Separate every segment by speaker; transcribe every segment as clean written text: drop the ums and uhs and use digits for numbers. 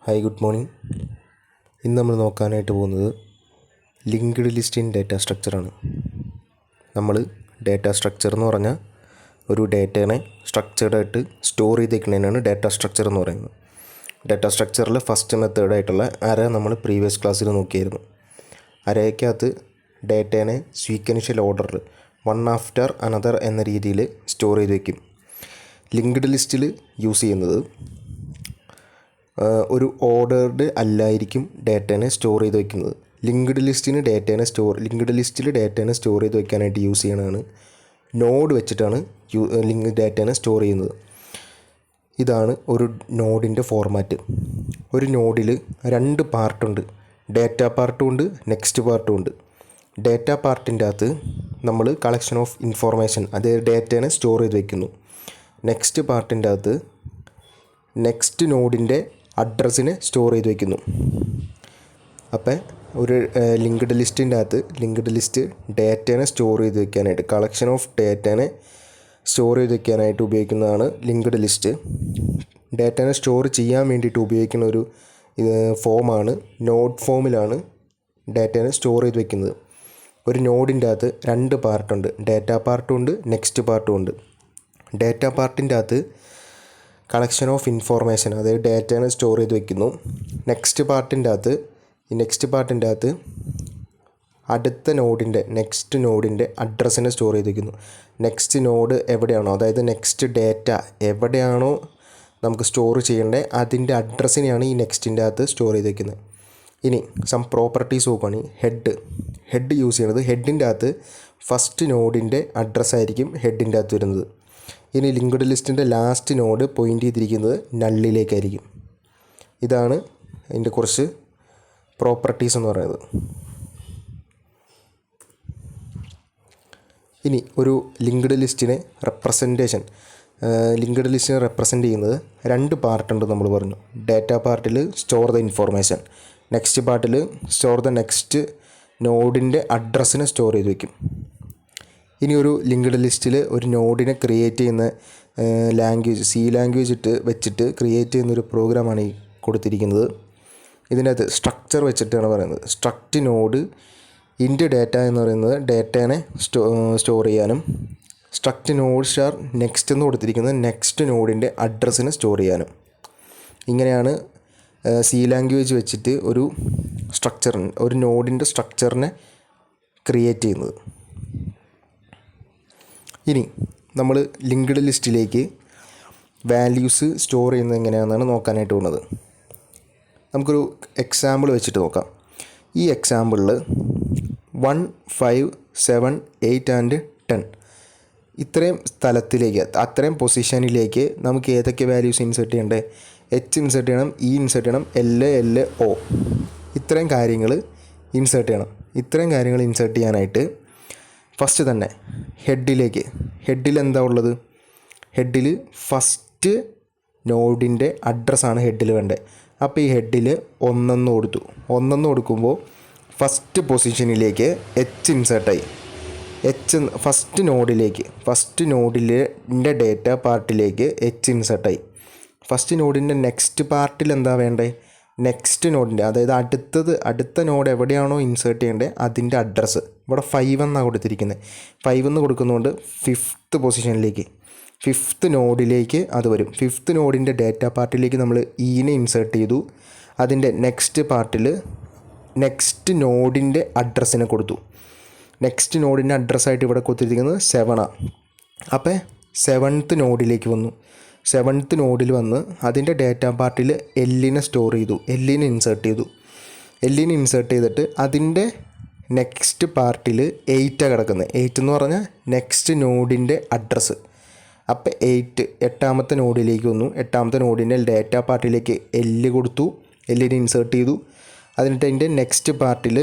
Speaker 1: Hi, good morning. ഇന്ന് നമ്മൾ നോക്കാനായിട്ട് പോകുന്നത് ലിങ്ക്ഡ് ലിസ്റ്റ് ഇൻ ഡാറ്റ സ്ട്രക്ചറാണ്. നമ്മൾ ഡാറ്റ സ്ട്രക്ചർ എന്ന് പറഞ്ഞാൽ ഒരു ഡാറ്റേനെ സ്ട്രക്ചേർഡായിട്ട് സ്റ്റോർ ചെയ്തേക്കുന്നതിനാണ് ഡാറ്റ സ്ട്രക്ചർ എന്ന് പറയുന്നത്. ഡാറ്റ സ്ട്രക്ചറിൽ ഫസ്റ്റ് മെത്തേഡായിട്ടുള്ള അര നമ്മൾ പ്രീവിയസ് ക്ലാസ്സിൽ നോക്കിയായിരുന്നു. അരയ്ക്കകത്ത് ഡാറ്റേനെ സീക്വൻഷ്യൽ ഓർഡറിൽ വൺ ആഫ്റ്റർ അനദർ എന്ന രീതിയിൽ സ്റ്റോർ ചെയ്ത് വയ്ക്കും. ലിങ്ക്ഡ് ലിസ്റ്റിൽ യൂസ് ചെയ്യുന്നത് ഒരു ഓർഡേർഡ് അല്ലായിരിക്കും ഡാറ്റേനെ സ്റ്റോർ ചെയ്ത് വയ്ക്കുന്നത്. ലിങ്ക്ഡ് ലിസ്റ്റിൽ ഡാറ്റേനെ സ്റ്റോർ ചെയ്ത് വയ്ക്കാനായിട്ട് യൂസ് ചെയ്യണതാണ് നോഡ് വെച്ചിട്ടാണ് ഡാറ്റേനെ സ്റ്റോർ ചെയ്യുന്നത്. ഇതാണ് ഒരു നോഡിൻ്റെ ഫോർമാറ്റ്. ഒരു നോഡിൽ രണ്ട് പാർട്ടുണ്ട്, ഡാറ്റ പാർട്ടും ഉണ്ട്, നെക്സ്റ്റ് പാർട്ടും ഉണ്ട്. ഡാറ്റ പാർട്ടിൻ്റെ അകത്ത് നമ്മൾ കളക്ഷൻ ഓഫ് ഇൻഫോർമേഷൻ, അത് ഡാറ്റേനെ സ്റ്റോർ ചെയ്ത് വയ്ക്കുന്നു. നെക്സ്റ്റ് പാർട്ടിൻ്റെ അകത്ത് നെക്സ്റ്റ് നോഡിൻ്റെ അഡ്രസ്സിനെ സ്റ്റോർ ചെയ്ത് വയ്ക്കുന്നു. അപ്പം ഒരു ലിങ്ക്ഡ് ലിസ്റ്റിൻ്റെ അകത്ത് ലിങ്ക്ഡ് ലിസ്റ്റ് ഡാറ്റേനെ സ്റ്റോർ ചെയ്ത് വയ്ക്കാനായിട്ട്, കളക്ഷൻ ഓഫ് ഡാറ്റേനെ സ്റ്റോർ ചെയ്ത് വയ്ക്കാനായിട്ട് ഉപയോഗിക്കുന്നതാണ് ലിങ്ക്ഡ് ലിസ്റ്റ്. ഡാറ്റേനെ സ്റ്റോർ ചെയ്യാൻ വേണ്ടിയിട്ട് ഉപയോഗിക്കുന്ന ഒരു ഫോമാണ് നോഡ് ഫോമിലാണ് ഡാറ്റേനെ സ്റ്റോർ ചെയ്ത് വയ്ക്കുന്നത്. ഒരു നോഡിൻ്റെ അകത്ത് രണ്ട് പാർട്ടുണ്ട്, ഡാറ്റ പാർട്ടും ഉണ്ട്, നെക്സ്റ്റ് പാർട്ടും ഉണ്ട്. ഡാറ്റ പാർട്ടിൻ്റെ അകത്ത് കളക്ഷൻ ഓഫ് ഇൻഫോർമേഷൻ, അതായത് ഡാറ്റേനെ സ്റ്റോർ ചെയ്ത് വയ്ക്കുന്നു. നെക്സ്റ്റ് പാർട്ടിൻ്റെ അകത്ത് അടുത്ത നെക്സ്റ്റ് നോഡിൻ്റെ അഡ്രസ്സിനെ സ്റ്റോർ ചെയ്ത് വയ്ക്കുന്നു. നെക്സ്റ്റ് നോഡ് എവിടെയാണോ, അതായത് നെക്സ്റ്റ് ഡാറ്റ എവിടെയാണോ നമുക്ക് സ്റ്റോർ ചെയ്യേണ്ടത് അതിൻ്റെ അഡ്രസ്സിനെയാണ് ഈ നെക്സ്റ്റിൻ്റെ അകത്ത് സ്റ്റോർ ചെയ്ത് വയ്ക്കുന്നത്. ഇനി സം പ്രോപ്പർട്ടീസ് നോക്കുകയാണെങ്കിൽ ഹെഡ് യൂസ് ചെയ്യുന്നത്, ഹെഡിൻ്റെ അകത്ത് ഫസ്റ്റ് നോഡിൻ്റെ അഡ്രസ്സായിരിക്കും ഹെഡിൻ്റെ അകത്ത് വരുന്നത്. ഇനി ലിങ്ക്ഡ് ലിസ്റ്റിൻ്റെ ലാസ്റ്റ് നോഡ് പോയിൻ്റ് ചെയ്തിരിക്കുന്നത് നള്ളിലേക്കായിരിക്കും. ഇതാണ് അതിൻ്റെ കുറച്ച് പ്രോപ്പർട്ടീസ് എന്ന് പറയുന്നത്. ഇനി ഒരു ലിങ്ക്ഡ് ലിസ്റ്റിനെ റെപ്രസെൻറ്റ് ചെയ്യുന്നത് രണ്ട് പാർട്ടുണ്ട് നമ്മൾ പറഞ്ഞു. ഡാറ്റ പാർട്ടിൽ സ്റ്റോർ ദ ഇൻഫോർമേഷൻ, നെക്സ്റ്റ് പാർട്ടിൽ സ്റ്റോർ ദ നെക്സ്റ്റ് നോഡിൻ്റെ അഡ്രസ്സിനെ സ്റ്റോർ ചെയ്ത് വയ്ക്കും. ഇനി ഒരു ലിങ്ക്ഡ് ലിസ്റ്റിൽ ഒരു നോഡിനെ ക്രിയേറ്റ് ചെയ്യുന്ന ലാംഗ്വേജ് വെച്ചിട്ട് ക്രിയേറ്റ് ചെയ്യുന്നൊരു പ്രോഗ്രാമാണ് ഈ കൊടുത്തിരിക്കുന്നത്. ഇതിനകത്ത് സ്ട്രക്ചർ വെച്ചിട്ടാണ് പറയുന്നത്. സ്ട്രക്റ്റ് നോഡ് ഇൻറ്റ് ഡാറ്റ എന്ന് പറയുന്നത് ഡാറ്റേനെ സ്റ്റോർ ചെയ്യാനും, സ്ട്രക്റ്റ് നോഡ് സ്റ്റാർ നെക്സ്റ്റ് എന്ന് കൊടുത്തിരിക്കുന്നത് നെക്സ്റ്റ് നോഡിൻ്റെ അഡ്രസ്സിനെ സ്റ്റോർ ചെയ്യാനും. ഇങ്ങനെയാണ് ലാംഗ്വേജ് വെച്ചിട്ട് ഒരു നോഡിൻ്റെ സ്ട്രക്ചറിനെ ക്രിയേറ്റ് ചെയ്യുന്നത്. ഇനി നമ്മൾ ലിങ്ക്ഡ് ലിസ്റ്റിലേക്ക് വാല്യൂസ് സ്റ്റോർ ചെയ്യുന്നത് എങ്ങനെയാണെന്നാണ് നോക്കാനായിട്ട് പോകുന്നത്. നമുക്കൊരു എക്സാമ്പിൾ വെച്ചിട്ട് നോക്കാം. ഈ എക്സാമ്പിളിൽ 1, 5, 7, 8 ആൻഡ് 10 ഇത്രയും അത്രയും പൊസിഷനിലേക്ക് നമുക്ക് ഏതൊക്കെ വാല്യൂസ് ഇൻസേർട്ട് ചെയ്യണ്ടേ? എച്ച് ഇൻസേർട്ട് ചെയ്യണം, ഇ ഇൻസേർട്ട് ചെയ്യണം, എൽ ഒ ഇത്രയും കാര്യങ്ങൾ ഇൻസേർട്ട് ചെയ്യണം. ഇത്രയും കാര്യങ്ങൾ ഇൻസേർട്ട് ചെയ്യാനായിട്ട് ഫസ്റ്റ് തന്നെ ഹെഡിൽ എന്താ ഉള്ളത്? ഹെഡിൽ ഫസ്റ്റ് നോഡിൻ്റെ അഡ്രസ്സാണ് ഹെഡിൽ വേണ്ടത്. അപ്പോൾ ഈ ഹെഡിൽ 1 കൊടുക്കുമ്പോൾ ഫസ്റ്റ് പൊസിഷനിലേക്ക് എച്ച് ഇൻസേർട്ടായി. ഫസ്റ്റ് നോഡിൻ്റെ ഡേറ്റ പാർട്ടിലേക്ക് എച്ച് ഇൻസേർട്ടായി. ഫസ്റ്റ് നോഡിൻ്റെ നെക്സ്റ്റ് പാർട്ടിൽ എന്താ വേണ്ടത്? നെക്സ്റ്റ് നോഡിൻ്റെ, അതായത് അടുത്ത നോഡ് എവിടെയാണോ ഇൻസേർട്ട് ചെയ്യേണ്ടത് അതിൻ്റെ അഡ്രസ്സ് ഇവിടെ 5 എന്നാണ് കൊടുത്തിരിക്കുന്നത്. 5 എന്ന് കൊടുക്കുന്നതുകൊണ്ട് ഫിഫ്ത്ത് നോഡിലേക്ക് അത് വരും. ഫിഫ്ത്ത് നോഡിൻ്റെ ഡാറ്റ പാർട്ടിലേക്ക് നമ്മൾ ഇനെ ഇൻസേർട്ട് ചെയ്തു. അതിൻ്റെ നെക്സ്റ്റ് പാർട്ടിൽ നെക്സ്റ്റ് നോഡിൻ്റെ അഡ്രസ്സിനെ കൊടുത്തു. നെക്സ്റ്റ് നോഡിൻ്റെ അഡ്രസ്സായിട്ട് ഇവിടെ കൊടുത്തിരിക്കുന്നത് 7 ആണ്. അപ്പോൾ 7th നോഡിലേക്ക് വന്നു. 7th നോഡിൽ വന്ന് അതിൻ്റെ ഡാറ്റ പാർട്ടിൽ എല്ലിനെ സ്റ്റോർ ചെയ്തു, എല്ലിനെ ഇൻസേർട്ട് ചെയ്തിട്ട് അതിൻ്റെ നെക്സ്റ്റ് പാർട്ടിൽ 8 കിടക്കുന്നത്. 8 എന്ന് പറഞ്ഞാൽ നെക്സ്റ്റ് നോഡിൻ്റെ അഡ്രസ്സ്. അപ്പോൾ 8ാമത്തെ നോഡിലേക്ക് വന്നു. 8ാമത്തെ നോഡിൻ്റെ ഡാറ്റ പാർട്ടിലേക്ക് എല്ല് കൊടുത്തു, എല്ലിനെ ഇൻസേർട്ട് ചെയ്തു. അതിൻ്റെ നെക്സ്റ്റ് പാർട്ടിൽ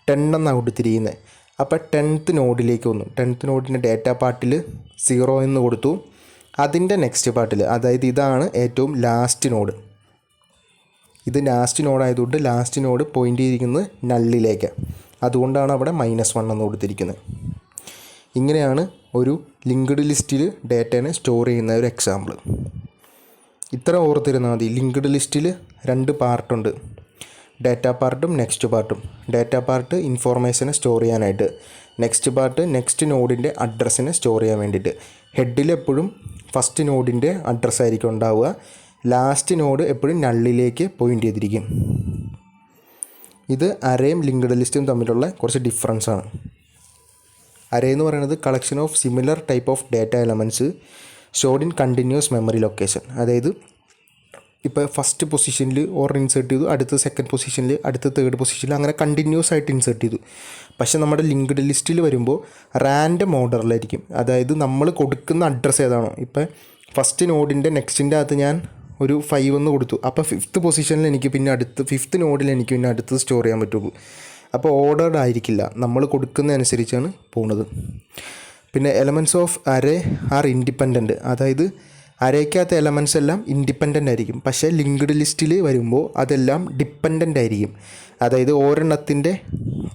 Speaker 1: 10 എന്നാണ് കൊടുത്തിരിക്കുന്നത്. അപ്പോൾ 10th നോഡിലേക്ക് വന്നു. 10th നോഡിൻ്റെ ഡാറ്റ പാർട്ടിൽ 0 എന്ന് കൊടുത്തു. അതിൻ്റെ നെക്സ്റ്റ് പാർട്ടിൽ, അതായത് ഇതാണ് ഏറ്റവും ലാസ്റ്റ് നോഡ്. ഇത് ലാസ്റ്റ് നോഡായതുകൊണ്ട് ലാസ്റ്റ് നോഡ് പോയിൻ്റ് ചെയ്തിരിക്കുന്നത് നള്ളിലേക്ക്. അതുകൊണ്ടാണ് അവിടെ -1 എന്ന് കൊടുത്തിരിക്കുന്നത്. ഇങ്ങനെയാണ് ഒരു ലിങ്ക്ഡ് ലിസ്റ്റിൽ ഡാറ്റേനെ സ്റ്റോർ ചെയ്യുന്ന ഒരു എക്സാമ്പിൾ. ഇത്ര ഓർത്തിരുന്നാൽ മതി. ലിങ്ക്ഡ് ലിസ്റ്റിൽ 2 പാർട്ടുണ്ട്, ഡാറ്റ പാർട്ടും നെക്സ്റ്റ് പാർട്ടും. ഡാറ്റ പാർട്ട് ഇൻഫോർമേഷനെ സ്റ്റോർ ചെയ്യാനായിട്ട്, നെക്സ്റ്റ് പാർട്ട് നെക്സ്റ്റ് നോഡിൻ്റെ അഡ്രസ്സിനെ സ്റ്റോർ ചെയ്യാൻ വേണ്ടിയിട്ട്. ഹെഡിൽ എപ്പോഴും ഫസ്റ്റ് നോഡിൻ്റെ അഡ്രസ്സായിരിക്കും ഉണ്ടാവുക, ലാസ്റ്റ് നോഡ് എപ്പോഴും നള്ളിലേക്ക് പോയിൻ്റ് ചെയ്തിരിക്കും. ഇത് അറേയും ലിങ്ക്ഡ് ലിസ്റ്റും തമ്മിലുള്ള കുറച്ച് ഡിഫറൻസാണ്. അറേ എന്ന് പറയുന്നത് collection of similar type of data elements stored in continuous memory location. അതായത് ഇപ്പോൾ ഫസ്റ്റ് പൊസിഷനിൽ ഓർഡർ ഇൻസേർട്ട് ചെയ്തു, അടുത്ത സെക്കൻഡ് പൊസിഷനിൽ, അടുത്ത തേർഡ് പൊസിഷനിൽ, അങ്ങനെ കണ്ടിന്യൂസ് ആയിട്ട് ഇൻസേർട്ട് ചെയ്തു. പക്ഷേ നമ്മുടെ ലിങ്ക്ഡ് ലിസ്റ്റിൽ വരുമ്പോൾ റാൻഡം ഓർഡറിലായിരിക്കും. അതായത് നമ്മൾ കൊടുക്കുന്ന അഡ്രസ്സ് ഏതാണോ, ഇപ്പോൾ ഫസ്റ്റ് നോഡിൻ്റെ നെക്സ്റ്റിൻ്റെ അകത്ത് ഞാൻ ഒരു 5 എന്ന് കൊടുത്തു, അപ്പോൾ 5th പൊസിഷനിൽ എനിക്ക് പിന്നെ 5th നോഡിൽ എനിക്ക് പിന്നെ അടുത്തത് സ്റ്റോർ ചെയ്യാൻ പറ്റുള്ളൂ. അപ്പോൾ ഓർഡർഡ് ആയിരിക്കില്ല, നമ്മൾ കൊടുക്കുന്നതനുസരിച്ചാണ് പോകുന്നത്. പിന്നെ elements of array R independent. അതായത് അറേക്കകത്ത് എലമെൻറ്റ്സ് എല്ലാം ഇൻഡിപെൻഡൻ്റ് ആയിരിക്കും, പക്ഷേ ലിങ്ക്ഡ് ലിസ്റ്റിൽ വരുമ്പോൾ അതെല്ലാം ഡിപ്പെൻഡൻ്റ് ആയിരിക്കും. അതായത് ഒരെണ്ണത്തിൻ്റെ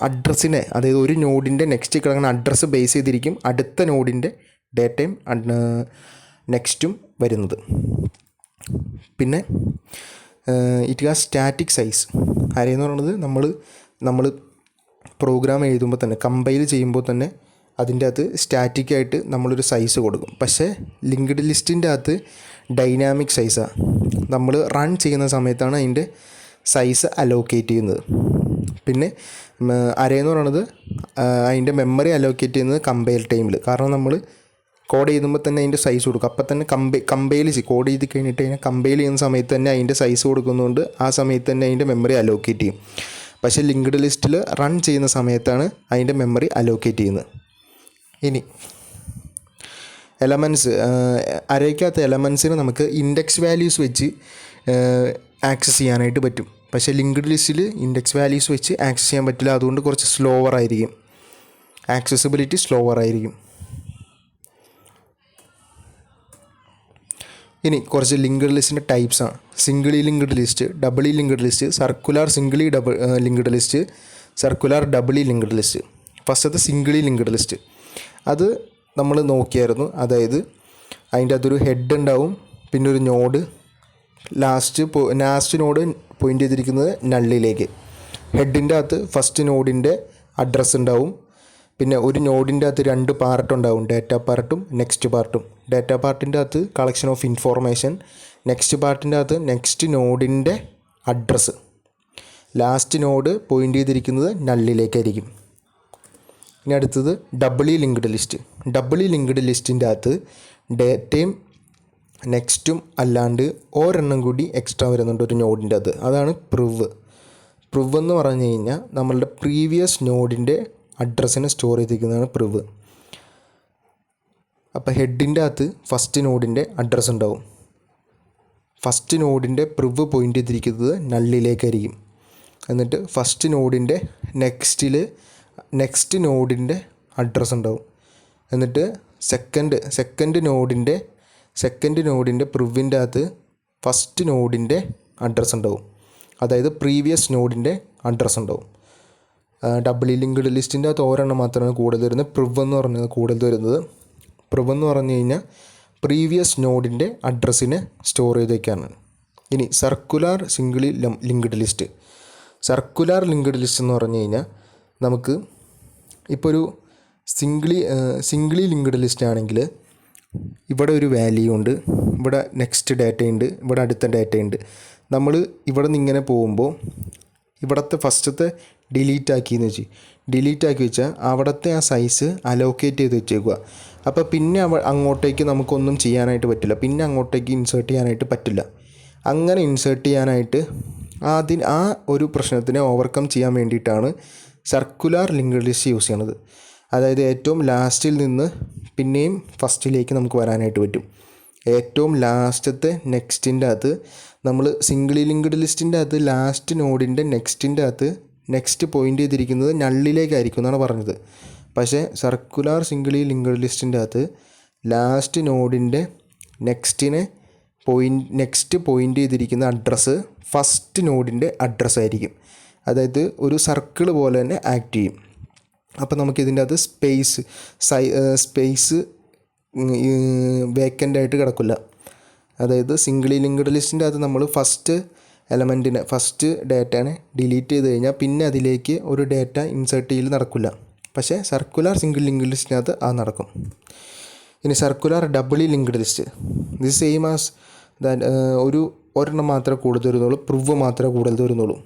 Speaker 1: അഡ്രസ്സിനെ, അതായത് ഒരു നോഡിൻ്റെ നെക്സ്റ്റ് കിടക്കുന്ന അഡ്രസ്സ് ബേസ് ചെയ്തിരിക്കും അടുത്ത നോഡിൻ്റെ ഡേറ്റയും നെക്സ്റ്റും വരുന്നത്. പിന്നെ ഇറ്റ് ഹാസ് സ്റ്റാറ്റിക് സൈസ്. അറേന്ന് പറയുന്നത് നമ്മൾ പ്രോഗ്രാം എഴുതുമ്പോൾ തന്നെ, കമ്പൈൽ ചെയ്യുമ്പോൾ തന്നെ അതിൻ്റെ അകത്ത് സ്റ്റാറ്റിക്കായിട്ട് നമ്മളൊരു സൈസ് കൊടുക്കും. പക്ഷേ ലിങ്ക്ഡ് ലിസ്റ്റിൻ്റെ അകത്ത് ഡൈനാമിക് സൈസാണ്. നമ്മൾ റൺ ചെയ്യുന്ന സമയത്താണ് അതിൻ്റെ സൈസ് അലോക്കേറ്റ് ചെയ്യുന്നത്. പിന്നെ അറേന്ന് പറയുന്നത് അതിൻ്റെ മെമ്മറി അലോക്കേറ്റ് ചെയ്യുന്നത് കമ്പൈൽ ടൈമിൽ. കാരണം നമ്മൾ കോഡ് ചെയ്യുമ്പോൾ തന്നെ അതിൻ്റെ സൈസ് കൊടുക്കും. അപ്പം തന്നെ കമ്പൈൽ കോഡ് ചെയ്ത് കഴിഞ്ഞിട്ട് അതിനെ കമ്പൈൽ ചെയ്യുന്ന സമയത്ത് തന്നെ അതിൻ്റെ സൈസ് കൊടുക്കുന്നതുകൊണ്ട് ആ സമയത്ത് തന്നെ അതിൻ്റെ മെമ്മറി അലോക്കേറ്റ് ചെയ്യും. പക്ഷേ ലിങ്ക്ഡ് ലിസ്റ്റിൽ റൺ ചെയ്യുന്ന സമയത്താണ് അതിൻ്റെ മെമ്മറി അലോക്കേറ്റ് ചെയ്യുന്നത്. ഇനി എലമെൻറ്റ്സ്, അറേക്കകത്ത് എലമെൻറ്റ്സിന് നമുക്ക് ഇൻഡെക്സ് വാല്യൂസ് വെച്ച് ആക്സസ് ചെയ്യാനായിട്ട് പറ്റും. പക്ഷേ ലിങ്ക്ഡ് ലിസ്റ്റിൽ ഇൻഡെക്സ് വാല്യൂസ് വെച്ച് ആക്സസ് ചെയ്യാൻ പറ്റില്ല. അതുകൊണ്ട് കുറച്ച് സ്ലോവർ ആയിരിക്കും, ആക്സസിബിലിറ്റി സ്ലോവർ ആയിരിക്കും. ഇനി കുറച്ച് ലിങ്ക്ഡ് ലിസ്റ്റിൻ്റെ ടൈപ്സാണ്. Singly linked list, doubly linked list, circular singly linked list, circular doubly linked list. ഫസ്റ്റത്തെ സിംഗിളി ലിങ്ക്ഡ് ലിസ്റ്റ് അത് നമ്മൾ നോക്കിയായിരുന്നു. അതായത് അതിൻ്റെ അകത്തൊരു ഹെഡ് ഉണ്ടാവും, പിന്നെ ഒരു നോഡ്, ലാസ്റ്റ് നോഡ് പോയിൻ്റ് ചെയ്തിരിക്കുന്നത് നള്ളിലേക്ക്. ഹെഡിൻ്റെ അകത്ത് ഫസ്റ്റ് നോഡിൻ്റെ അഡ്രസ്സ് ഉണ്ടാവും, പിന്നെ ഒരു നോഡിൻ്റെ അകത്ത് 2 പാർട്ടുണ്ടാവും, ഡാറ്റ പാർട്ടും നെക്സ്റ്റ് പാർട്ടും. ഡാറ്റ പാർട്ടിൻ്റെ അകത്ത് കളക്ഷൻ ഓഫ് ഇൻഫോർമേഷൻ, നെക്സ്റ്റ് പാർട്ടിൻ്റെ അകത്ത് നെക്സ്റ്റ് നോഡിൻ്റെ അഡ്രസ്സ്, ലാസ്റ്റ് നോഡ് പോയിൻ്റ് ചെയ്തിരിക്കുന്നത് നള്ളിലേക്കായിരിക്കും. ഇനി അടുത്തത് doubly linked list. Doubly linked ലിസ്റ്റിൻ്റെ അകത്ത് ഡേറ്റയും നെക്സ്റ്റും അല്ലാണ്ട് ഒരെണ്ണം കൂടി എക്സ്ട്രാ വരുന്നുണ്ട് ഒരു നോഡിൻ്റെ അകത്ത്. അതാണ് പ്രിവ്. പ്രിവ് എന്ന് പറഞ്ഞു കഴിഞ്ഞാൽ നമ്മളുടെ പ്രീവിയസ് നോഡിൻ്റെ അഡ്രസ്സിനെ സ്റ്റോർ ചെയ്തിരിക്കുന്നതാണ് പ്രിവ്. അപ്പോൾ ഹെഡിൻ്റെ അകത്ത് ഫസ്റ്റ് നോഡിൻ്റെ അഡ്രസ്സ് ഉണ്ടാവും. ഫസ്റ്റ് നോഡിൻ്റെ പ്രിവ് പോയിൻ്റ് ചെയ്തിരിക്കുന്നത് നള്ളിലേക്കായിരിക്കും. എന്നിട്ട് ഫസ്റ്റ് നോഡിൻ്റെ നെക്സ്റ്റ് നോഡിൻ്റെ അഡ്രസ്സ് ഉണ്ടാവും. എന്നിട്ട് സെക്കൻഡ് നോഡിൻ്റെ പ്രിവിൻ്റെ അകത്ത് ഫസ്റ്റ് നോഡിൻ്റെ അഡ്രസ്സ് ഉണ്ടാവും. അതായത് പ്രീവിയസ് നോഡിൻ്റെ അഡ്രസ്സ് ഉണ്ടാവും. ഡബിളി ലിങ്ക്ഡ് ലിസ്റ്റിൻ്റെ അകത്ത് ഒരെണ്ണം മാത്രമാണ് കൂടുതൽ വരുന്നത്, പ്രിവ് എന്ന് പറഞ്ഞത് കൂടുതൽ വരുന്നത്. പ്രിവ് എന്ന് പറഞ്ഞു കഴിഞ്ഞാൽ പ്രീവിയസ് നോഡിൻ്റെ അഡ്രസ്സിനെ സ്റ്റോർ ചെയ്ത് വയ്ക്കാനാണ്. ഇനി circular singly linked list. Circular linked list എന്ന് പറഞ്ഞു കഴിഞ്ഞാൽ നമുക്ക് ഇപ്പോൾ ഒരു സിംഗിളി ലിങ്ക്ഡ് ലിസ്റ്റ് ആണെങ്കിൽ ഇവിടെ ഒരു വാല്യൂ ഉണ്ട്, ഇവിടെ നെക്സ്റ്റ് ഡാറ്റയുണ്ട്, ഇവിടെ അടുത്ത ഡാറ്റയുണ്ട്. നമ്മൾ ഇവിടെ നിന്ന് ഇങ്ങനെ പോകുമ്പോൾ ഇവിടുത്തെ ഫസ്റ്റത്തെ ഡിലീറ്റ് ആക്കി വെച്ചാൽ അവിടുത്തെ ആ സൈസ് അലോക്കേറ്റ് ചെയ്ത് വെച്ചേക്കുക. അപ്പോൾ പിന്നെ അങ്ങോട്ടേക്ക് നമുക്കൊന്നും ചെയ്യാനായിട്ട് പറ്റില്ല, പിന്നെ അങ്ങോട്ടേക്ക് ഇൻസേർട്ട് ചെയ്യാനായിട്ട് പറ്റില്ല. അങ്ങനെ ഇൻസേർട്ട് ചെയ്യാനായിട്ട് ആ ഒരു പ്രശ്നത്തിനെ ഓവർകം ചെയ്യാൻ വേണ്ടിയിട്ടാണ് സർക്കുലാർ ലിങ്ക്ഡ് ലിസ്റ്റ് യൂസ് ചെയ്യണത്. അതായത് ഏറ്റവും ലാസ്റ്റിൽ നിന്ന് പിന്നെയും ഫസ്റ്റിലേക്ക് നമുക്ക് വരാനായിട്ട് പറ്റും. ഏറ്റവും ലാസ്റ്റത്തെ നെക്സ്റ്റിൻ്റെ അകത്ത് നമ്മൾ സിംഗിളി ലിങ്ക്ഡ് ലിസ്റ്റിൻ്റെ അകത്ത് ലാസ്റ്റ് നോഡിൻ്റെ നെക്സ്റ്റിൻ്റെ അകത്ത് നെക്സ്റ്റ് പോയിൻ്റ് ചെയ്തിരിക്കുന്നത് നള്ളിലേക്കായിരിക്കും എന്നാണ് പറഞ്ഞത്. പക്ഷേ സർക്കുലാർ സിംഗിളി ലിങ്ക്ഡ് ലിസ്റ്റിൻ്റെ അകത്ത് ലാസ്റ്റ് നോഡിൻ്റെ നെക്സ്റ്റ് പോയിൻ്റ് ചെയ്തിരിക്കുന്ന അഡ്രസ്സ് ഫസ്റ്റ് നോഡിൻ്റെ അഡ്രസ്സായിരിക്കും. അതായത് ഒരു സർക്കിൾ പോലെ തന്നെ ആക്ട് ചെയ്യും. അപ്പോൾ നമുക്കിതിൻ്റെ അകത്ത് സ്പേസ് വേക്കൻ്റായിട്ട് കിടക്കില്ല. അതായത് സിംഗിളി ലിങ്ക്ഡ് ലിസ്റ്റിൻ്റെ അകത്ത് നമ്മൾ ഫസ്റ്റ് ഡാറ്റാനെ ഡിലീറ്റ് ചെയ്ത് കഴിഞ്ഞാൽ പിന്നെ അതിലേക്ക് ഒരു ഡാറ്റ ഇൻസേർട്ട് ചെയ്യൽ നടക്കില്ല. പക്ഷേ സർക്കുലർ സിംഗിൾ ലിങ്ക്ഡ് ലിസ്റ്റിനകത്ത് അത് നടക്കും. ഇനി circular ഡബിളി linked list, this same as ഒരെണ്ണം മാത്രമേ കൂടുതൽ വരുന്നുള്ളൂ, പ്രിവ് മാത്രമേ കൂടുതൽ വരുന്നുള്ളൂ.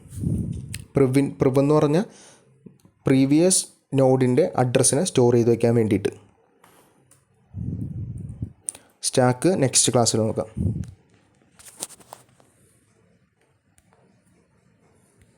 Speaker 1: പ്രിവ് എന്ന് പറഞ്ഞാൽ പ്രീവിയസ് നോഡിൻ്റെ അഡ്രസ്സിനെ സ്റ്റോർ ചെയ്ത് വയ്ക്കാൻ വേണ്ടിയിട്ട്. സ്റ്റാക്ക് നെക്സ്റ്റ് ക്ലാസ്സിൽ നോക്കാം.